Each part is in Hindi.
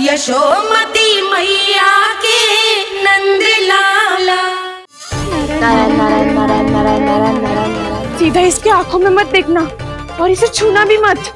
यशोमती मैया के नंद लाला। नारायण नारायण नारायण नारायण नारायण नारायण। सीधा इसके आंखों में मत देखना और इसे छूना भी मत।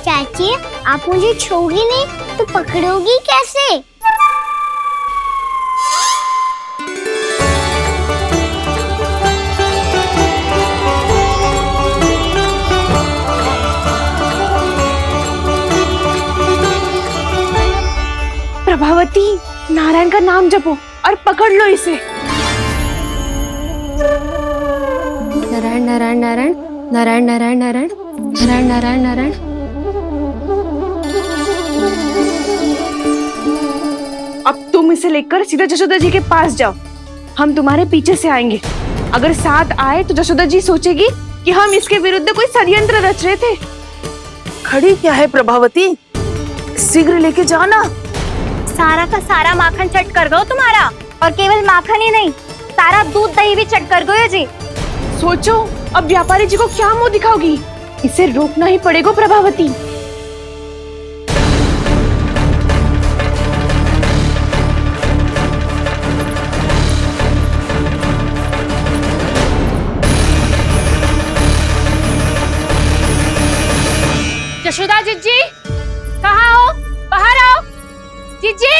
चाची, आप मुझे छूओगी नहीं तो पकड़ोगी कैसे? प्रभावती, नारायण का नाम जपो और पकड़ लो इसे। नारायण नारायण नारायण नारायण नारायण नारायण नारायण नारायण नारायण। अब तुम इसे लेकर सीधा जशोदा जी के पास जाओ, हम तुम्हारे पीछे से आएंगे। अगर साथ आए तो जशोदा जी सोचेगी कि हम इसके विरुद्ध कोई षड्यंत्र रच रहे थे। खड़ी क्या है प्रभावती, शीघ्र लेके जाना। सारा का सारा माखन चट कर गो तुम्हारा, और केवल माखन ही नहीं, सारा दूध दही भी चट कर गयो जी। सोचो अब व्यापारी जी को क्या मुंह दिखाओगी। इसे रोकना ही पड़ेगा प्रभावती। यशोदा जीजी, कहाँ हो? बाहर आओ जीजी।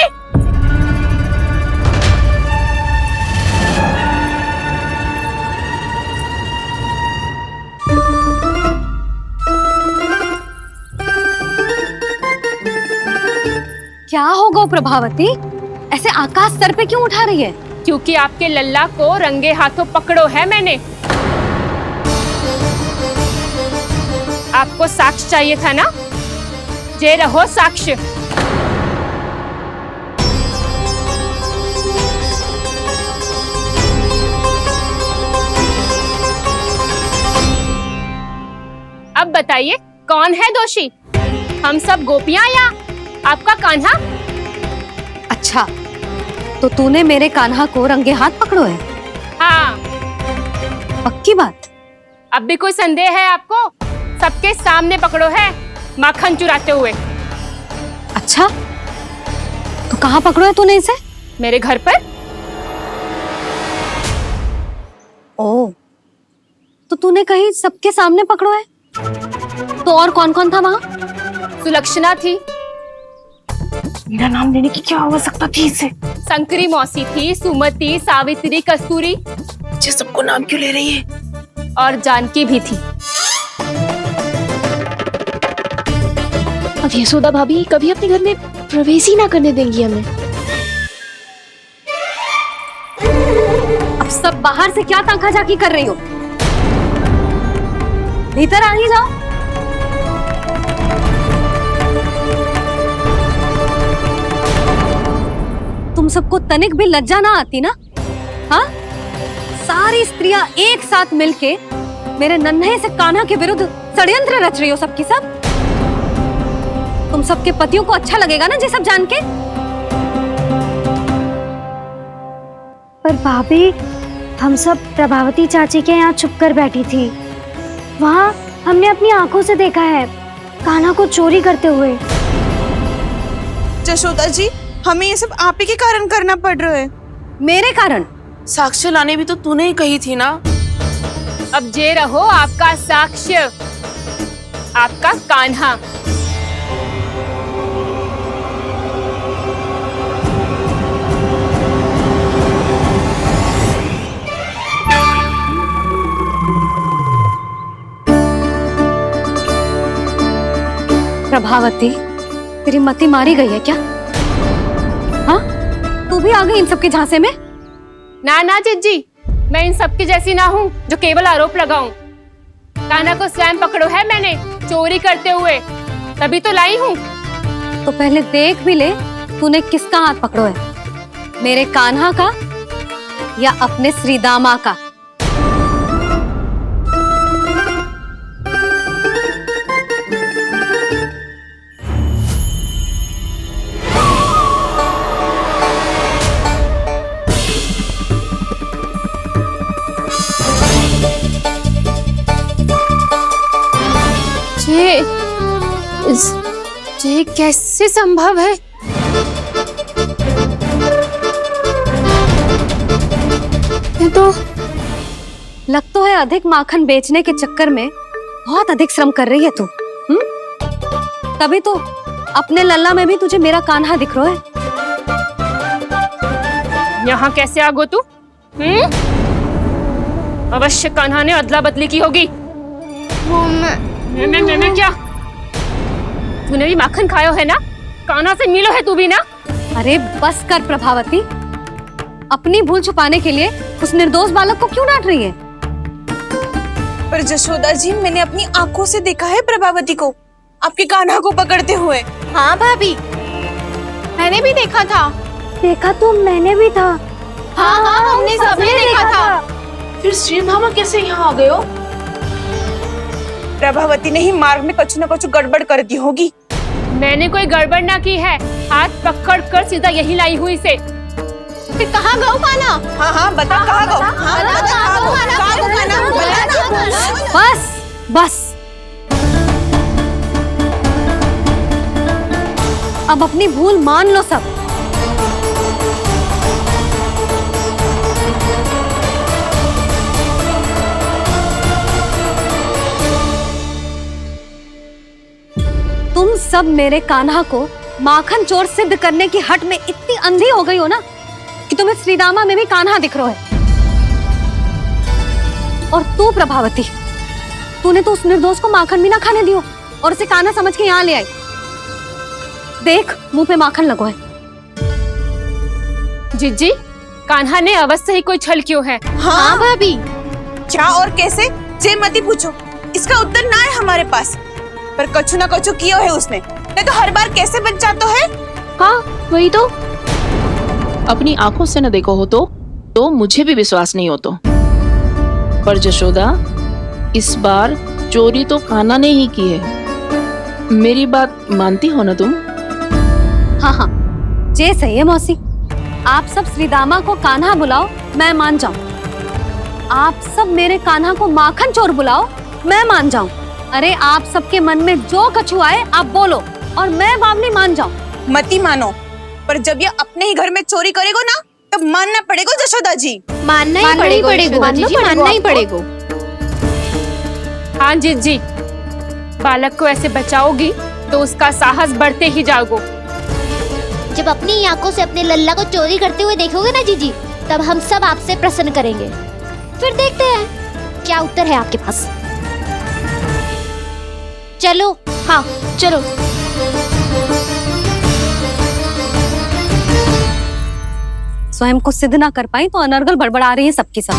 क्या होगा प्रभावती, ऐसे आकाश सर पे क्यों उठा रही है? क्योंकि आपके लल्ला को रंगे हाथों पकड़ो है मैंने। आपको साक्ष्य चाहिए था ना, जे रहो साक्ष्य। अब बताइए कौन है दोषी, हम सब गोपियां या आपका कान्हा? अच्छा, तो तूने मेरे कान्हा को रंगे हाथ पकड़ो है? हाँ। पक्की बात? अब भी कोई संदेह है आपको? सबके सामने पकड़ो है, माखन चुराते हुए। अच्छा, तो कहाँ पकड़ो है तूने इसे? मेरे घर पर। ओ, तो तूने कहीं सबके सामने पकड़ो है? तो और कौन कौन था वहाँ? सुलक्षणा थी। मेरा नाम लेने की क्या आवश्यकता थी इसे? संकरी मौसी थी, सुमति, सावित्री, कस्तूरी। ये सबको नाम क्यों ले रही है? और जानकी भी थी। अब यशोदा भाभी कभी अपने घर में प्रवेश ही ना करने देंगी हमें। अब सब बाहर से क्या ताका झाकी कर रही हो? भीतर आ ही जाओ। तुम सबको तनिक भी लज्जा ना आती ना? हाँ, सारी स्त्रियां एक साथ मिलके मेरे नन्हे से कान्हा के विरुद्ध षड्यंत्र रच रही हो सबकी सब। तुम सबके पतियों को अच्छा लगेगा ना ये सब जान के? पर भाभी, हम सब प्रभावती चाची के यहाँ छुप कर बैठी थी। वहाँ हमने अपनी आंखों से देखा है कान्हा को चोरी करते हुए। जशोदा जी, हमें ये सब आप ही के कारण करना पड़ रहा है। मेरे कारण? साक्ष्य लाने भी तो तूने ही कही थी ना। अब जे रहो आपका साक्ष्य, आपका कान्हा। प्रभावती, तेरी मति मारी गई है क्या? हाँ, तू भी आ गई इन सबके झांसे में? ना ना जीजी, मैं इन सबकी जैसी ना हूँ जो केवल आरोप लगाऊं। कान्हा को स्वयं पकड़ो है मैंने चोरी करते हुए, तभी तो लाई हूँ। तो पहले देख भी ले तूने किसका हाथ पकड़ो है, मेरे कान्हा का या अपने श्रीदामा का? ये कैसे संभव है? ये तो लग तो है अधिक माखन बेचने के चक्कर में बहुत अधिक श्रम कर रही है तू। तभी तो अपने लल्ला में भी तुझे मेरा कान्हा दिख रहा है। यहाँ कैसे आ गो तू? अवश्य कान्हा ने अदला बदली की होगी। वो मैं क्या? तूने भी माखन खायो है ना? कान्हा से मिलो है तू भी ना? अरे बस कर प्रभावती, अपनी भूल छुपाने के लिए उस निर्दोष बालक को क्यों डांट रही है? पर जशोदा जी, मैंने अपनी आंखों से देखा है प्रभावती को आपके कान्हा को पकड़ते हुए। हाँ भाभी, मैंने भी देखा था। देखा तो मैंने भी था। हाँ हाँ, हमने सबने देखा था। फिर श्रीधामा कैसे यहाँ आ गए हो? प्रभावती ने ही मार्ग में कुछ न कुछ गड़बड़ कर दी होगी। मैंने कोई गड़बड़ ना की है, हाथ पकड़ कर सीधा यही लाई हुई इसे। फिर कहाँ गौ कान्हा? हाँ हाँ, बता कहाँ गो? हाँ बता कहाँ गो? कहाँ गो कान्हा? बता ना। बस बस, अब अपनी भूल मान लो सब। तुम सब मेरे कान्हा को माखन चोर सिद्ध करने की हट में इतनी अंधी हो गई हो ना कि तुम्हें श्रीदामा में भी कान्हा दिख रहा है। और तू प्रभावती, तूने तो उस निर्दोष को माखन भी ना खाने दियो और उसे कान्हा समझ के यहाँ ले आई। देख, मुंह पे माखन लगो है। जिज्जी, कान्हा ने अवश्य ही कोई छल क्यों है? हाँ भाभी। क्या और कैसे? जे मती पूछो, इसका उत्तर ना है हमारे पास। पर कछु ना कछु किया है उसने, नहीं तो हर बार कैसे बच जाता है। हाँ वही तो। अपनी आंखों से न देखो हो तो मुझे भी विश्वास नहीं हो तो। पर जशोदा, इस बार चोरी तो कान्हा ने ही की है। मेरी बात मानती हो ना तुम? हाँ हाँ, जे सही है मौसी। आप सब श्रीदामा को कान्हा बुलाओ, मैं मान जाऊं। आप सब मेरे कान्हा को माखन चोर बुलाओ, मैं मान जाऊं। अरे आप सबके मन में जो कछु आए आप बोलो और मैं बावली मान जाऊं। मती मानो, पर जब ये अपने ही घर में चोरी करेगो ना, तब मानना पड़ेगा जशोदा जी। मानना ही पड़ेगा, मानना ही पड़ेगा। हाँ जिज्जी, बालक को ऐसे बचाओगी तो उसका साहस बढ़ते ही जाओगे। जब अपनी आंखों से अपने लल्ला को चोरी करते हुए देखोगे ना जीजी, तब हम सब आपसे प्रसन्न करेंगे। फिर देखते हैं क्या उत्तर है आपके पास। चलो, हाँ चलो। स्वयं को सिद्ध ना कर पाई तो अनर्गल बड़बड़ा रही है सबकी सब।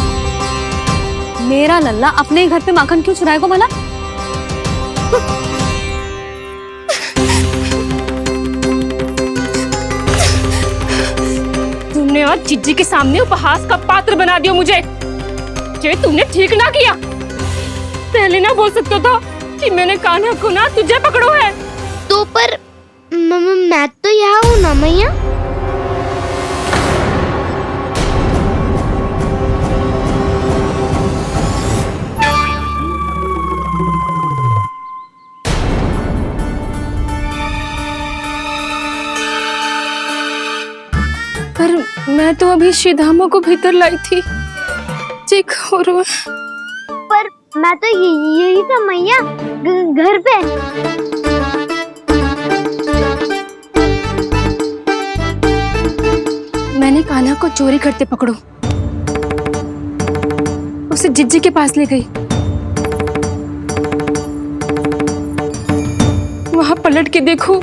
मेरा लल्ला अपने ही घर पे माखन क्यों चुराएगा भला? तुमने आज जिज्जी के सामने उपहास का पात्र बना दिया मुझे। ये तुमने ठीक ना किया। पहले ना बोल सकता था कि मैंने कान्हा को ना तुझे पकड़ो है। तो पर मैं तो यहाँ हूँ ना मैया। पर मैं तो अभी श्रीधामा को भीतर लाई थी। चेक हो रहा है। पर मैं तो यही था मैया, घर पे। मैंने कान्हा को चोरी करते पकड़ो, उसे जिज्जी के पास ले गई। वहां पलट के देखो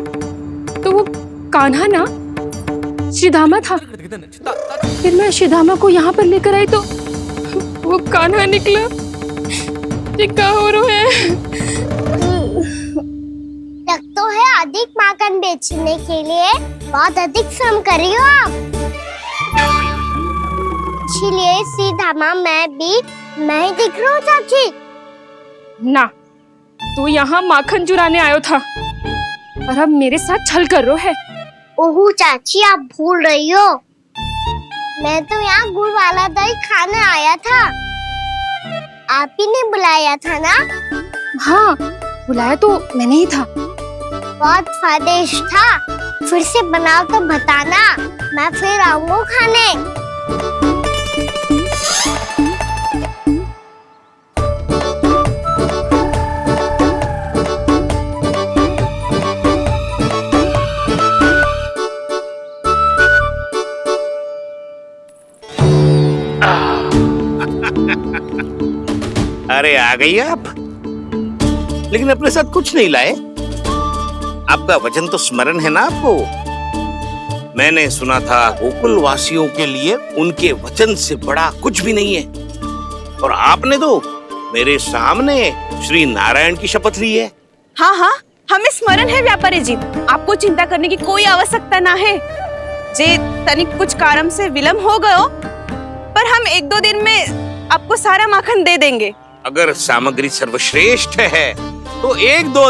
तो वो कान्हा ना श्रीधामा था। फिर मैं श्रीधामा को यहाँ पर लेकर आई तो वो कान्हा निकला। ये क्या हो रहा है? लग तो है अधिक माखन बेचने के लिए बहुत अधिक श्रम कर रही हो आप। इसलिए सीधामा मैं ही दिख रहा हूँ चाची। ना, तू यहाँ माखन चुराने आयो था और अब मेरे साथ छल कर रहा है। ओह चाची, आप भूल रही हो, मैं तो यहाँ गुड़ वाला दही खाने आया था। आप ही ने बुलाया था ना? हाँ, बुलाया तो मैंने ही था। बहुत स्वादिष्ट था। फिर से बनाओ तो बताना, मैं फिर आऊंगा खाने। अरे आ गई आप, लेकिन अपने साथ कुछ नहीं लाए। आपका वचन तो स्मरण है ना आपको? मैंने सुना था गोकुल वासियों के लिए उनके वचन से बड़ा कुछ भी नहीं है, और आपने तो मेरे सामने श्री नारायण की शपथ ली है। हाँ हाँ, हमें स्मरण है व्यापारी जी, आपको चिंता करने की कोई आवश्यकता ना है। जे तनिक कुछ कारण से विलंब हो गयो, पर हम 1-2 दिन में आपको सारा माखन दे देंगे। अगर सामग्री सर्वश्रेष्ठ है तो 1-2